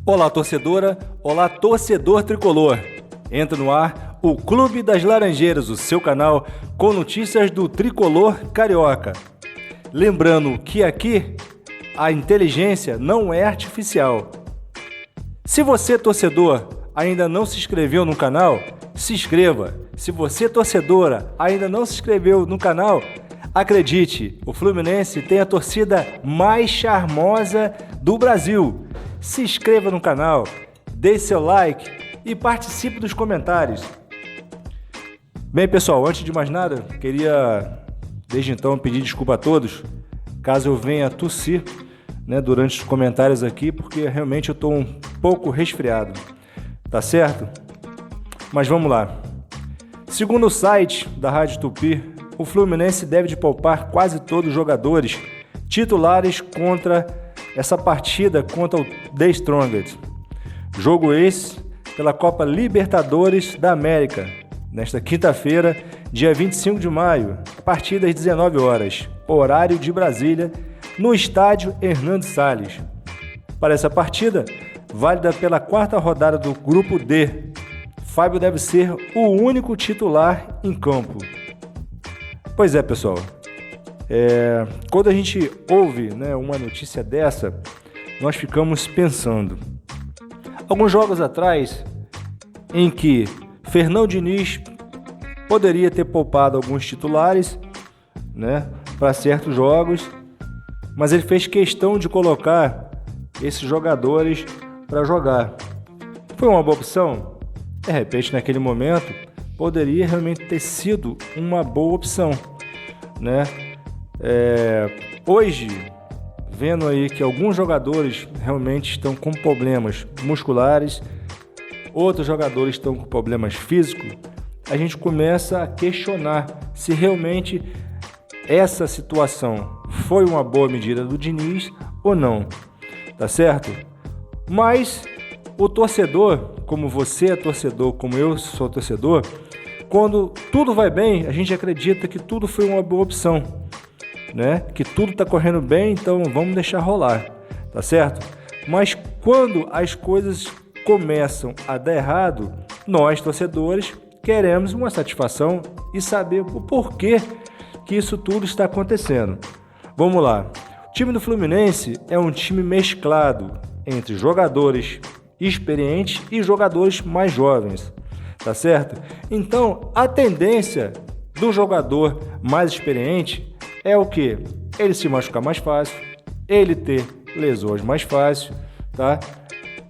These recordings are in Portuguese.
Olá, torcedora! Olá, torcedor tricolor! Entra no ar o Clube das Laranjeiras, o seu canal com notícias do tricolor carioca. Lembrando que aqui a inteligência não é artificial. Se você, torcedor, ainda não se inscreveu no canal, se inscreva. Se você, torcedora, ainda não se inscreveu no canal, acredite, o Fluminense tem a torcida mais charmosa do Brasil. Se inscreva no canal, dê seu like e participe dos comentários. Bem, pessoal, antes de mais nada, queria desde então pedir desculpa a todos, caso eu venha tossir, durante os comentários aqui, porque realmente eu estou um pouco resfriado, tá certo? Mas vamos lá. Segundo o site da Rádio Tupi, o Fluminense deve de poupar quase todos os jogadores titulares contra essa partida contra o The Strongest. Jogo esse pela Copa Libertadores da América, nesta quinta-feira, dia 25 de maio, a partir das 19 horas, horário de Brasília, no estádio Hernando Salles. Para essa partida, válida pela quarta rodada do Grupo D, Fábio deve ser o único titular em campo. Pois é, pessoal. Quando a gente ouve uma notícia dessa, nós ficamos pensando. Alguns jogos atrás, em que Fernando Diniz poderia ter poupado alguns titulares para certos jogos, mas ele fez questão de colocar esses jogadores para jogar. Foi uma boa opção? De repente, naquele momento, poderia realmente ter sido uma boa opção, Hoje, vendo aí que alguns jogadores realmente estão com problemas musculares, outros jogadores estão com problemas físicos, a gente começa a questionar se realmente essa situação foi uma boa medida do Diniz ou não, tá certo? Mas o torcedor, como você é torcedor, como eu sou torcedor, quando tudo vai bem, a gente acredita que tudo foi uma boa opção, que tudo está correndo bem, então vamos deixar rolar, tá certo? Mas quando as coisas começam a dar errado, nós, torcedores, queremos uma satisfação e saber o porquê que isso tudo está acontecendo. Vamos lá. O time do Fluminense é um time mesclado entre jogadores experientes e jogadores mais jovens, tá certo? Então, a tendência do jogador mais experiente é o quê? Ele se machucar mais fácil, ele ter lesões mais fácil, tá?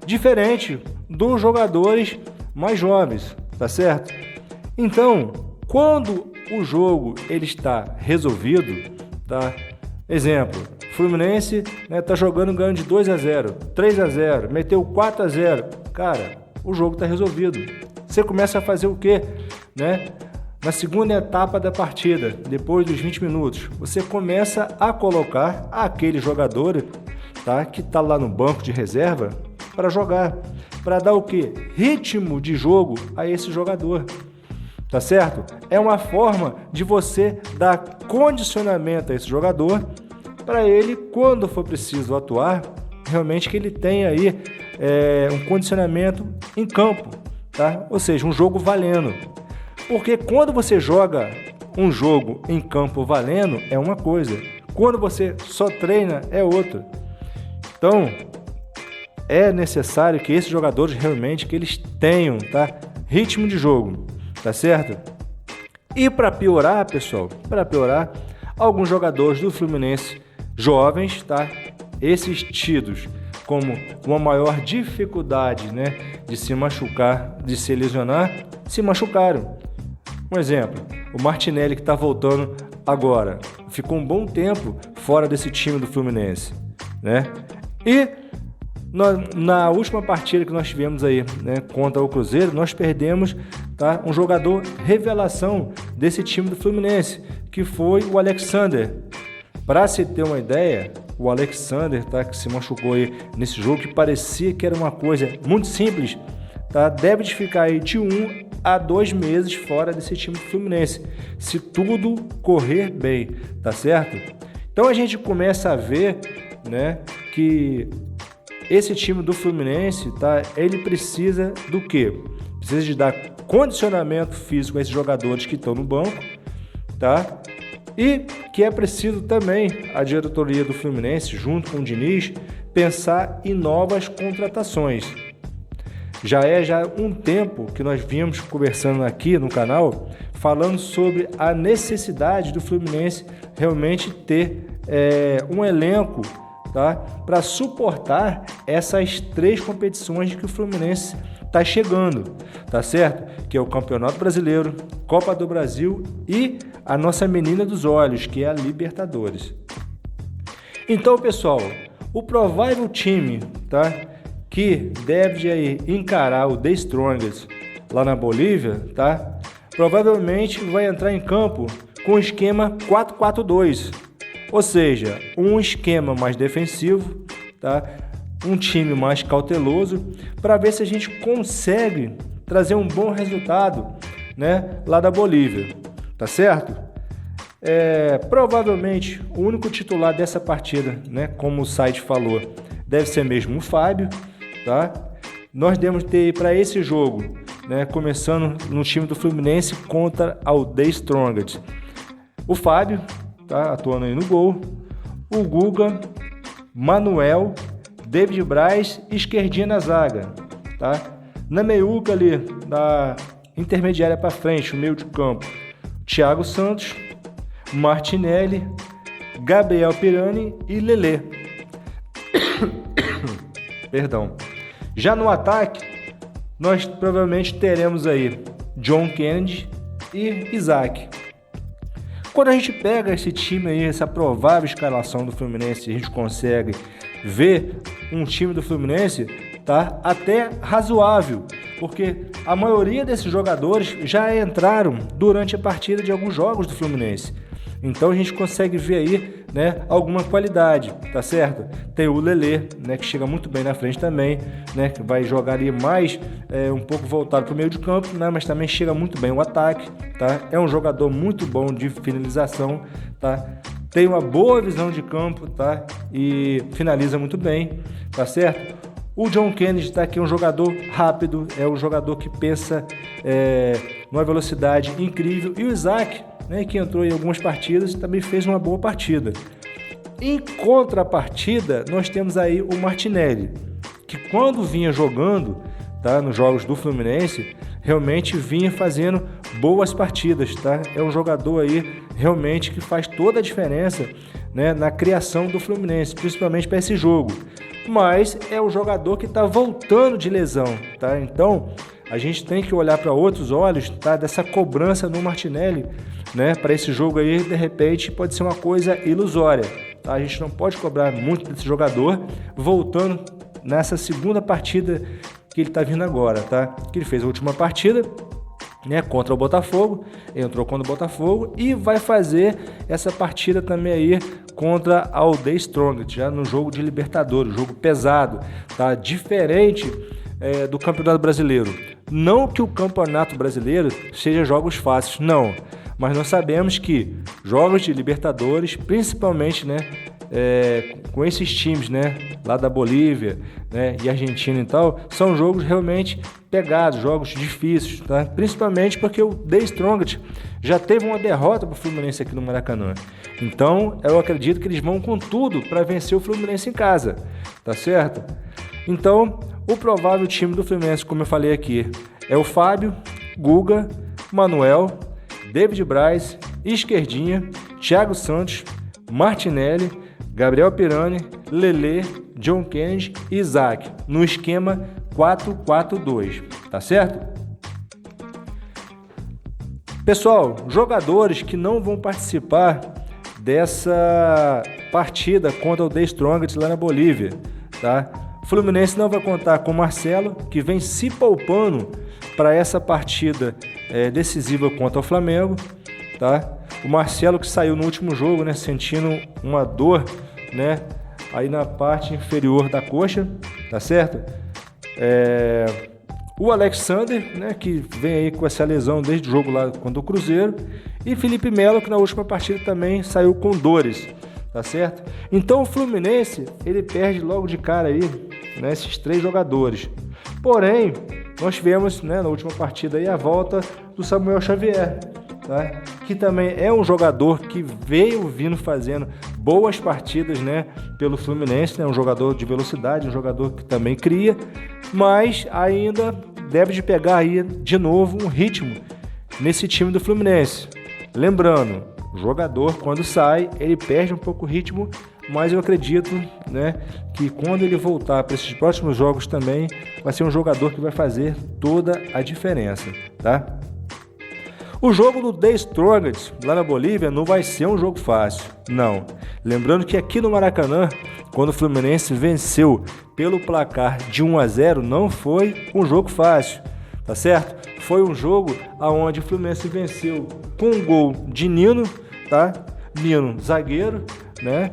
Diferente dos jogadores mais jovens, tá certo? Então, quando o jogo ele está resolvido, tá? Exemplo, Fluminense tá jogando ganho de 2-0, 3-0, meteu 4-0. Cara, o jogo está resolvido. Você começa a fazer o quê? Na segunda etapa da partida, depois dos 20 minutos, você começa a colocar aquele jogador, que está lá no banco de reserva para jogar, para dar o quê? Ritmo de jogo a esse jogador, tá certo? É uma forma de você dar condicionamento a esse jogador para ele, quando for preciso atuar, realmente que ele tenha aí um condicionamento em campo, tá? Ou seja, um jogo valendo. Porque quando você joga um jogo em campo valendo, é uma coisa. Quando você só treina, é outra. Então, é necessário que esses jogadores realmente que eles tenham, ritmo de jogo, tá certo? E para piorar, pessoal, alguns jogadores do Fluminense jovens, esses tidos como uma maior dificuldade, de se machucar, de se lesionar, se machucaram. Um exemplo, o Martinelli que está voltando agora, ficou um bom tempo fora desse time do Fluminense, E na última partida que nós tivemos aí, contra o Cruzeiro, nós perdemos, um jogador revelação desse time do Fluminense, que foi o Alexander. Para se ter uma ideia, o Alexander, que se machucou aí nesse jogo, que parecia que era uma coisa muito simples, deve de ficar aí de 1 a 2 meses fora desse time do Fluminense, se tudo correr bem, tá certo? Então a gente começa a ver, que esse time do Fluminense, tá? Ele precisa do quê? Precisa de dar condicionamento físico a esses jogadores que estão no banco, tá? E que é preciso também a diretoria do Fluminense, junto com o Diniz, pensar em novas contratações. Já um tempo que nós vimos conversando aqui no canal, falando sobre a necessidade do Fluminense realmente ter um elenco, tá, para suportar essas 3 competições que o Fluminense está chegando, tá certo? Que é o Campeonato Brasileiro, Copa do Brasil e a nossa menina dos olhos, que é a Libertadores. Então, pessoal, o provável time, tá, que deve aí encarar o The Strongest lá na Bolívia, tá, provavelmente vai entrar em campo com o esquema 4-4-2, ou seja, um esquema mais defensivo, tá, um time mais cauteloso, para ver se a gente consegue trazer um bom resultado, né, lá da Bolívia, tá certo? Provavelmente o único titular dessa partida, né, como o site falou, deve ser mesmo o Fábio, tá? Nós devemos ter para esse jogo, né, começando no time do Fluminense contra o The Strongest, o Fábio, tá, atuando aí no gol, o Guga, Manuel, David Braz, esquerdinha na zaga, tá? Na meiuca ali, da intermediária para frente, o meio de campo, Thiago Santos, Martinelli, Gabriel Pirani e Lelê. Perdão. Já no ataque, nós provavelmente teremos aí John Kennedy e Isaac. Quando a gente pega esse time aí, essa provável escalação do Fluminense, a gente consegue ver um time do Fluminense, tá, até razoável, porque a maioria desses jogadores já entraram durante a partida de alguns jogos do Fluminense. Então a gente consegue ver aí, né, alguma qualidade, tá certo? Tem o Lelê, né, que chega muito bem na frente também, né, que vai jogar ali mais um pouco voltado para o meio de campo, né, mas também chega muito bem o ataque, tá? É um jogador muito bom de finalização, tá? Tem uma boa visão de campo, tá? E finaliza muito bem, tá certo? O John Kennedy tá aqui, um jogador rápido, é um jogador que pensa numa velocidade incrível. E o Isaac, né, que entrou em algumas partidas, também fez uma boa partida. Em contrapartida, nós temos aí o Martinelli, que quando vinha jogando, tá, nos jogos do Fluminense, realmente vinha fazendo boas partidas, tá? É um jogador aí realmente que faz toda a diferença, né, na criação do Fluminense, principalmente para esse jogo. Mas é um jogador que está voltando de lesão, tá? Então a gente tem que olhar para outros olhos, tá, dessa cobrança no Martinelli, né, para esse jogo aí. De repente pode ser uma coisa ilusória, tá? A gente não pode cobrar muito desse jogador voltando nessa segunda partida que ele está vindo agora, tá? Que ele fez a última partida, né, contra o Botafogo, entrou contra o Botafogo e vai fazer essa partida também aí contra o The Strongest, já no jogo de Libertadores, jogo pesado, tá? Diferente do Campeonato Brasileiro. Não que o Campeonato Brasileiro seja jogos fáceis, não, mas nós sabemos que jogos de Libertadores, principalmente, né, com esses times, né, lá da Bolívia, né, e Argentina e tal, são jogos realmente pegados, jogos difíceis, tá? Principalmente porque o The Strongest já teve uma derrota para o Fluminense aqui no Maracanã. Então, eu acredito que eles vão com tudo para vencer o Fluminense em casa, tá certo? Então, o provável time do Fluminense, como eu falei aqui, é o Fábio, Guga, Manuel, David Braz, esquerdinha, Thiago Santos, Martinelli, Gabriel Pirani, Lelê, John Kennedy e Isaac, no esquema 4-4-2, tá certo? Pessoal, jogadores que não vão participar dessa partida contra o The Strongest lá na Bolívia, tá? O Fluminense não vai contar com o Marcelo, que vem se poupando para essa partida decisiva contra o Flamengo, tá? O Marcelo que saiu no último jogo, né, sentindo uma dor, né, aí na parte inferior da coxa, tá certo? O Alexander, né, que vem aí com essa lesão desde o jogo lá contra o Cruzeiro, e Felipe Melo, que na última partida também saiu com dores, tá certo? Então o Fluminense, ele perde logo de cara aí né, esses 3 jogadores. Porém, nós tivemos, né, na última partida aí, a volta do Samuel Xavier, tá? Que também é um jogador que veio vindo fazendo boas partidas, né, pelo Fluminense, né, um jogador de velocidade, um jogador que também cria, mas ainda deve de pegar aí de novo um ritmo nesse time do Fluminense. Lembrando, o jogador quando sai, ele perde um pouco o ritmo, mas eu acredito, né, que quando ele voltar para esses próximos jogos também, vai ser um jogador que vai fazer toda a diferença, tá? O jogo do The Strongest lá na Bolívia não vai ser um jogo fácil, não. Lembrando que aqui no Maracanã, quando o Fluminense venceu pelo placar de 1-0, não foi um jogo fácil, tá certo? Foi um jogo onde o Fluminense venceu com um gol de Nino, tá? Nino, zagueiro, né?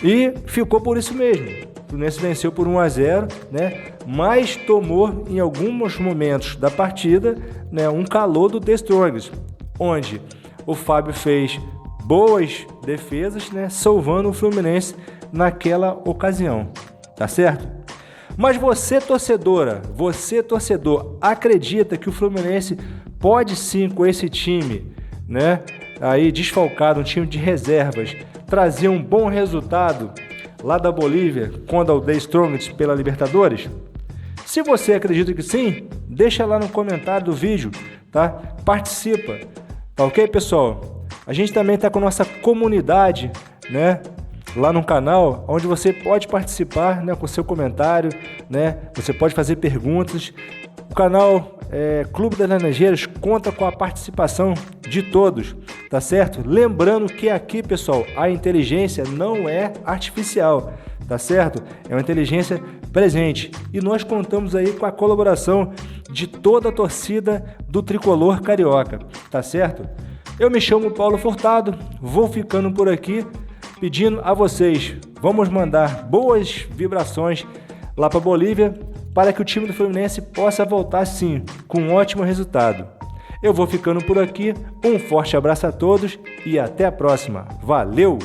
E ficou por isso mesmo. O Fluminense venceu por 1-0, né? Mas tomou em alguns momentos da partida, né, um calor do The Strongest, onde o Fábio fez boas defesas, né, salvando o Fluminense naquela ocasião, tá certo? Mas você, torcedora, você, torcedor, acredita que o Fluminense pode sim, com esse time, né, aí desfalcado, um time de reservas, trazer um bom resultado lá da Bolívia contra o The Strongest pela Libertadores? Se você acredita que sim, deixa lá no comentário do vídeo, tá? Participa, tá ok, pessoal? A gente também tá com a nossa comunidade, né, lá no canal, onde você pode participar, né, com seu comentário, né? Você pode fazer perguntas. O canal Clube das Laranjeiras conta com a participação de todos, tá certo? Lembrando que aqui, pessoal, a inteligência não é artificial, tá certo? É uma inteligência presente e nós contamos aí com a colaboração de toda a torcida do Tricolor Carioca, tá certo? Eu me chamo Paulo Furtado, vou ficando por aqui pedindo a vocês, vamos mandar boas vibrações lá para Bolívia para que o time do Fluminense possa voltar sim com um ótimo resultado. Eu vou ficando por aqui, um forte abraço a todos e até a próxima. Valeu!